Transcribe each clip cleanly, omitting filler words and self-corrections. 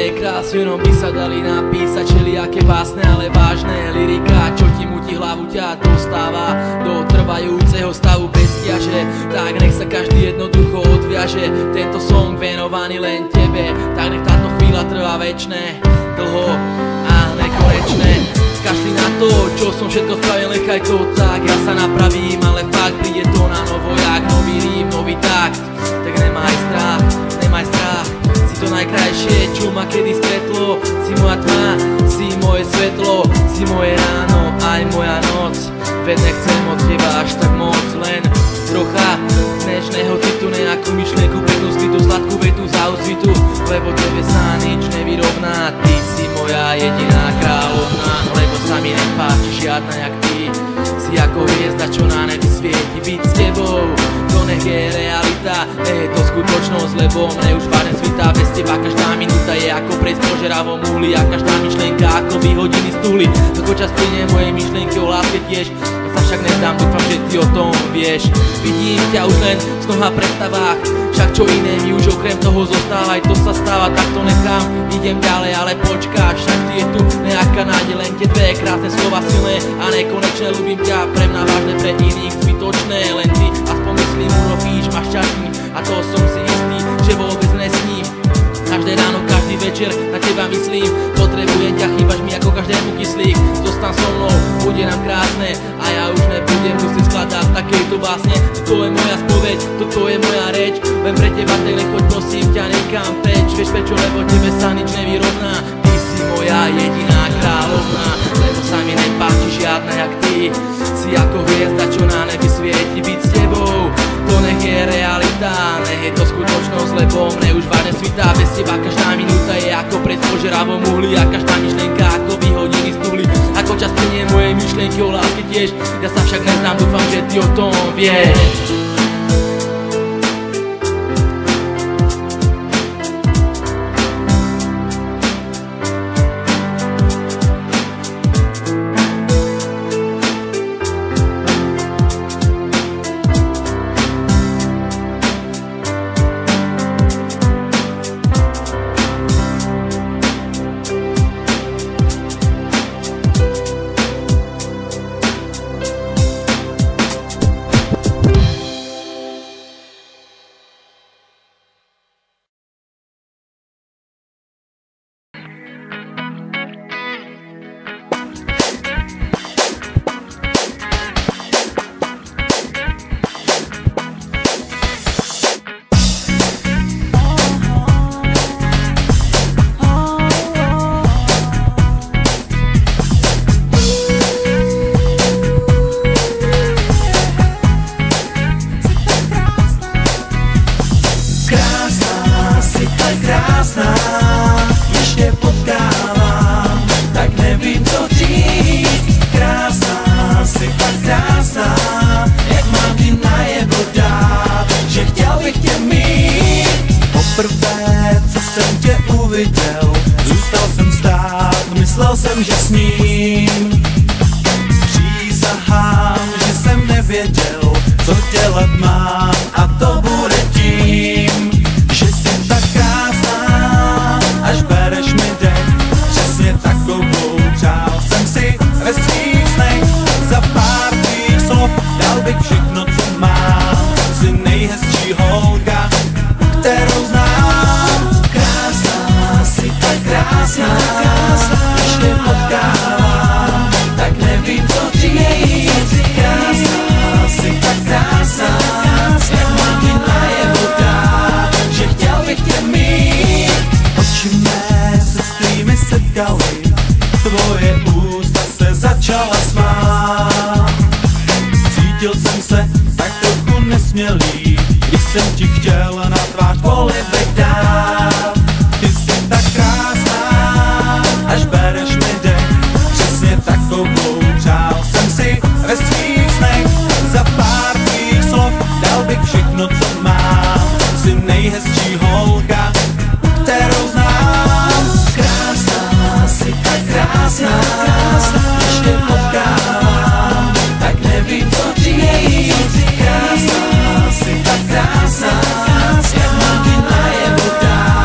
je krásne, no by sa dali napísať všelijaké básne, ale vážne lyrika, čo ti mutí hlavu, ťa dostáva do trvajúceho stavu bezťaže. Tak nech sa každý jednoducho odviaže, tento song venovaný len tebe. Tak nech táto chvíľa trvá večné, dlho a nekonečné. Kašli na to, čo som všetko spravil, nechaj to tak, ja sa napravím, ale fakt príde to na novo, jak nový rím, nový takt. Tak nemaj strach, nemaj strach, si to najkrajšie, čo ma kedy stretlo. Si moja tma, si moje svetlo, si moje ráno, aj moja noc. Veď nechcem od teba až tak moc, len trocha dnešného citu, nejakú myšlienku, peknú skrytú, sladkú vetu za úsvitu, lebo tebe sa nič nevyrovná. Ty si moja jediná kráľovná, lebo sa mi nepáči žiadna jak ty. Si ako hviezda, čo na nebi svieti, byť s tebou, to nech je realita, nech je to skutočnosť, lebo mne už vážne svitá. Bez teba každá minúta je ako prejsť po žeravom uhli, a každá myšlienka ako vyhodiny z tuhly. Ako čas plynie moje myšlienky o láske tiež, ja sa však nezdám, dúfam, že ty o tom vieš. Vidím ťa už len v snoch a predstavách, však čo iné mi už okrem toho zostáva. Aj to sa stáva, tak to nechám, idem ďalej, ale počkáš, však ty je tu nejaká nádej, len tie dve krásne slova silné a nekonečné. Ľúbim ťa, pre mňa vážne, pre iných zbytočné, len ty aspoň myslím urobíš ma šťastný, a to som si istý, že vôbec nesním. Každé ráno, každý večer na teba myslím, potrebujem ťa, chýbaš mi ako každému kyslík. Zostaň so mnou, bude nám krásne a ja už nebudem musieť skladať takejto básne. Toto je moja spoveď, toto je moja reč, len pre teba tak choď, prosím ťa, nekam preč. Vieš prečo, lebo tebe sa nič nevyrovná. Ty si moja jediná kráľovná, lebo sa mi nepáči žiadna jak ty. Si ako hviezda, čo na nebi svieti, byť s tebou, to nech je realita, nech je to skutočnosť, lebo mne už vážne svitá. Bez teba každá minúta je ako pred požeravom uhli, a každá myšlienka ako vyhodiny z tuhly. Ako čas plynie moje myšlienky o láske tiež, ja sa však neznám, dúfam, že ty o tom vieš. Poprvé, co jsem tě uviděl, zůstal jsem stát, myslel jsem, že sním. Přísahám, že jsem nevěděl, co dělat mám, a to bude tím, že jsi tak krásná, až bereš mi dech. Přesně takovou přál jsem si ve svých snech. Za pár tvých slov dal bych všechno, co mám. Jsi nejhezčí holka, kterou znám. Krásná, jsi tak krásná, když tě potkávám, tak nevím, co říct. Krásná, jsi tak krásná, jak mám ti najevo dát, že chtěl bych tě mít. Oči mé se s tvými setkaly, tvoje ústa se začala smát. Cítil jsem se tak trochu nesmělý, když jsem ti chtěl na tvář polibek dát. Ty jsi tak krásná, až bereš mi dech. Přesně takovou přál jsem si ve svých snech. Za pár tvých slov dal bych všechno, co mám. Jsi nejhezčí holka, kterou znám. Krásná, jsi tak krásná, když tě potkávám, tak nevím, co říct. Krásná, jsi tak krásná, jak mám ti najevo dát,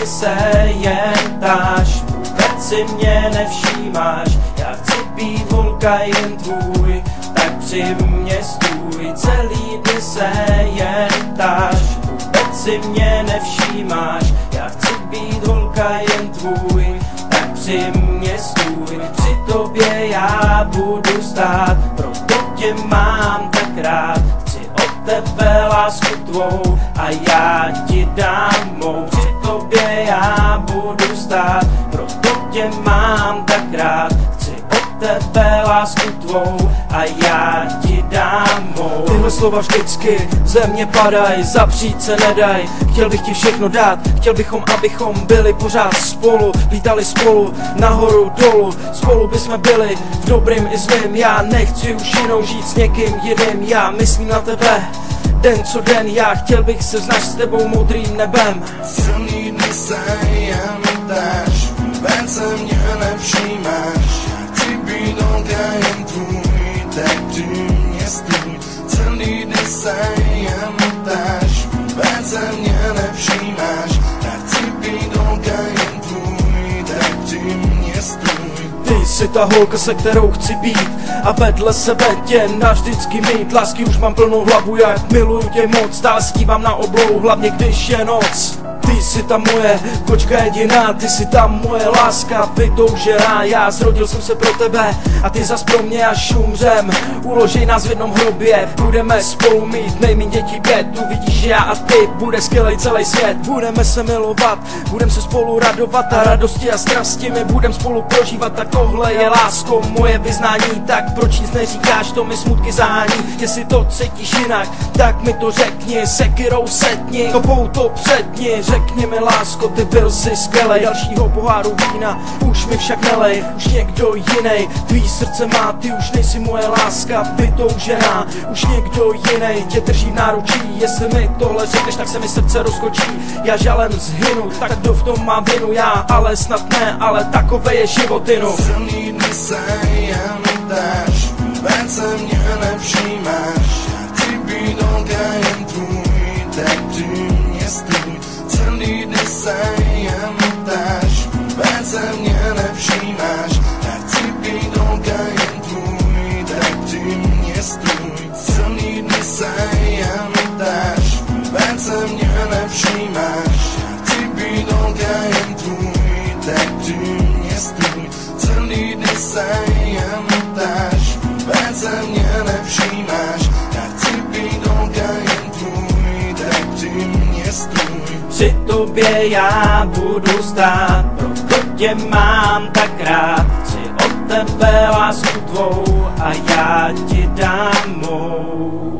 líbí se jen táš, vůbec si mě nevšímáš. Já chci být holka jen tvůj, tak při mně stůj. Celý dny se jen táš, vůbec si mě nevšímáš. Já chci být holka jen tvůj, tak při mně stůj. Při tobě já budu stát, proto tě mám tak rád. Chci od tebe lásku tvou a já ti dám mou. Při tobě já budu stát, proto tě mám tak rád. Chci od tebe lásku tvou a já ti dám mou. Tyhle slova vždycky ze mě padaj, zapřít se nedaj. Chtěl bych ti všechno dát, chtěl bychom, abychom byli pořád spolu. Lítali spolu, nahoru, dolů, spolu bychom byli v dobrým i zlým. Já nechci už jinou žít s někým jiným, já myslím na tebe den co den. Já chtěl bych se znaš s tebou modrým nebem. Silný dny se jen dáš, vůbec se mě nevšímáš. Chci být holka jen tvůj, tak při mě stůj. Celý dny se jen dáš, vůbec se mě nevšímáš. Já chci být holka jen tvůj, tak při mě stůj. Ty jsi ta holka, se kterou chci být a vedle sebe tě navždycky mít. Lásky už mám plnou hlavu, jak miluju tě moc. Stále skívám na oblohu, hlavně když je noc. Ty jsi ta moje kočka jediná, ty jsi ta moje láska vytoužená. Já zrodil jsem se pro tebe a ty zas pro mě, až umřem. Uložej nás v jednom hrobě, budeme spolu mít nejmíň dětí 5. Uvidíš, že já a ty, bude skvělej celý svět. Budeme se milovat, budeme se spolu radovat a radosti a strasti my budeme spolu prožívat. Tak tohle je lásko, moje vyznání, tak proč nic neříkáš, to mi smutky zahání. Jestli to cítíš jinak, tak mi to řekni, sekyrou setni, kopou to předni. Řekni mi lásko, ty byl jsi skvělej, dalšího poháru vína už mi však nelej, už někdo jinej tvý srdce má, ty už nejsi moje láska vytoužená. Už někdo jinej tě drží v náručí, jestli mi tohle řekneš, tak se mi srdce rozkočí. Já žalem zhynu, tak kdo v tom má vinu, já ale snad ne, ale takové je život inu. Silný dny se jen dáš, vůbec se mě nevšímáš. Já chci být holka jen tvůj, tak při mě stůj. Celý dny se jen dáš, vůbec se mě nevšímáš. Já chci být holka jen tvůj, tak při mě stůj. Celý dny se jen dáš, vůbec se mě nevšímáš. Já chci být holka jen tvůj, tak při mě stůj. Celý dny se jen dáš, vůbec se mě nevšímáš. Já chci být holka jen tvůj, tak při mě stůj. Při tobě já budu stát, proto tě mám tak rád. Chci od tebe lásku tvou a já ti dám mou.